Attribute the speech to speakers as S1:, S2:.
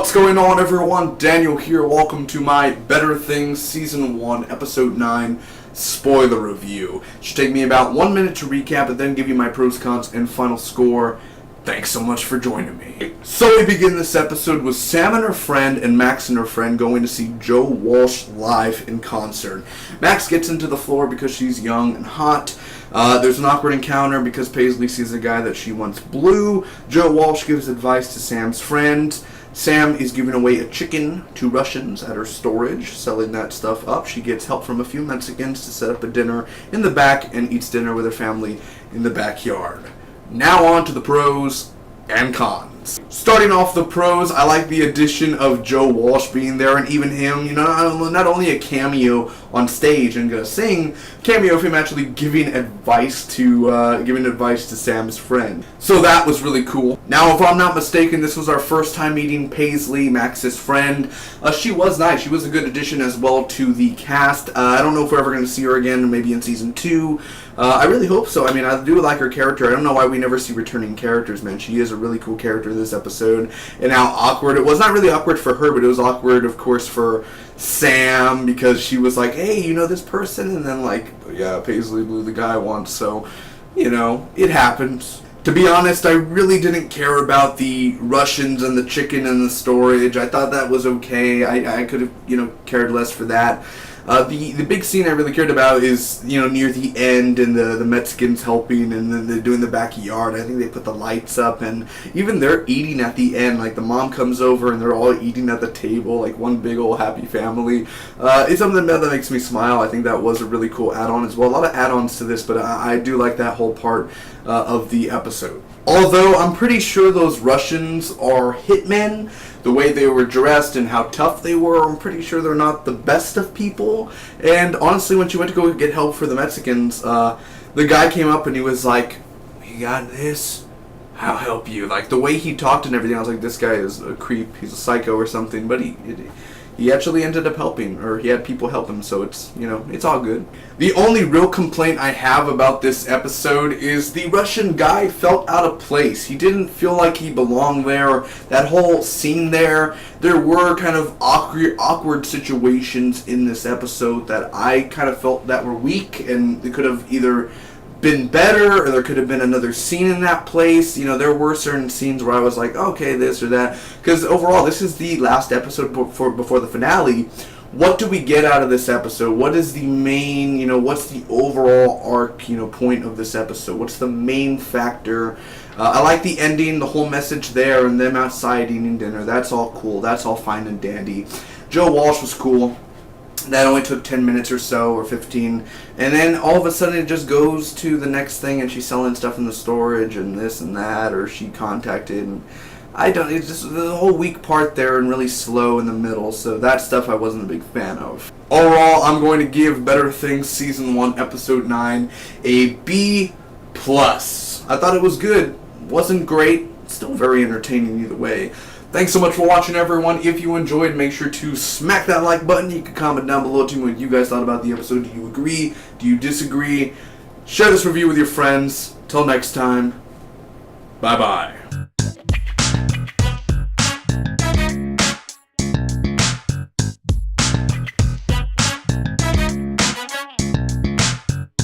S1: What's going on, everyone? Daniel here. Welcome to my Better Things Season 1, Episode 9 spoiler review. It should take me about 1 minute to recap and then give you my pros, cons, and final score. Thanks so much for joining me. So we begin this episode with Sam and her friend and Max and her friend going to see Joe Walsh live in concert. Max gets into the floor because she's young and hot. There's an awkward encounter because Paisley sees a guy that she wants blue. Joe Walsh gives advice to Sam's friend. Sam is giving away a chicken to Russians at her storage, selling that stuff up. She gets help from a few Mexicans to set up a dinner in the back and eats dinner with her family in the backyard. Now on to the pros and cons. Starting off the pros, I like the addition of Joe Walsh being there, and even him, you know, not only a cameo on stage and gonna sing, cameo of him actually giving advice to Sam's friend. So that was really cool. Now, if I'm not mistaken, this was our first time meeting Paisley, Max's friend. She was nice. She was a good addition as well to the cast. I don't know if we're ever gonna see her again, maybe in season 2. I really hope so. I mean, I do like her character. I don't know why we never see returning characters, man. She is a really cool character this episode. And how awkward it was. Not really awkward for her, but it was awkward, of course, for Sam, because she was like, hey, you know this person? And then, like, yeah, Paisley blew the guy once. So, you know, it happens. To be honest, I really didn't care about the Russians and the chicken and the storage. I thought that was okay. I could have, you know, cared less for that. The big scene I really cared about is, you know, near the end, and the Mexicans helping, and then they're doing the backyard. I think they put the lights up, and even they're eating at the end. Like, the mom comes over, and they're all eating at the table, like one big old happy family. It's something that makes me smile. I think that was a really cool add-on as well. A lot of add-ons to this, but I do like that whole part of the episode. Although I'm pretty sure those Russians are hitmen, the way they were dressed and how tough they were, I'm pretty sure they're not the best of people. And honestly, when she went to go get help for the Mexicans, the guy came up and he was like, "You got this? I'll help you." Like, the way he talked and everything, I was like, this guy is a creep, he's a psycho or something. But he actually ended up helping, or he had people help him, so it's, you know, it's all good. The only real complaint I have about this episode is the Russian guy felt out of place. He didn't feel like he belonged there. That whole scene there were kind of awkward situations in this episode that I kind of felt that were weak, and they could have either been better, or there could have been another scene in that place. You know, there were certain scenes where I was like, okay, this or that, because overall this is the last episode before the finale. What do we get out of this episode? What is the main, you know, what's the overall arc, you know, point of this episode? What's the main factor? I like the ending, the whole message there, and them outside eating dinner. That's all cool. That's all fine and dandy. Joe Walsh was cool. That only took 10 minutes or so, or 15, and then all of a sudden it just goes to the next thing, and she's selling stuff in the storage and this and that, or she contacted, and it's just the whole weak part there and really slow in the middle, so that stuff I wasn't a big fan of. Overall, I'm going to give Better Things Season 1, Episode 9 a B+. I thought it was good. Wasn't great. Still very entertaining either way. Thanks so much for watching, everyone. If you enjoyed, make sure to smack that like button. You can comment down below to me what you guys thought about the episode. Do you agree? Do you disagree? Share this review with your friends. Till next time, bye-bye.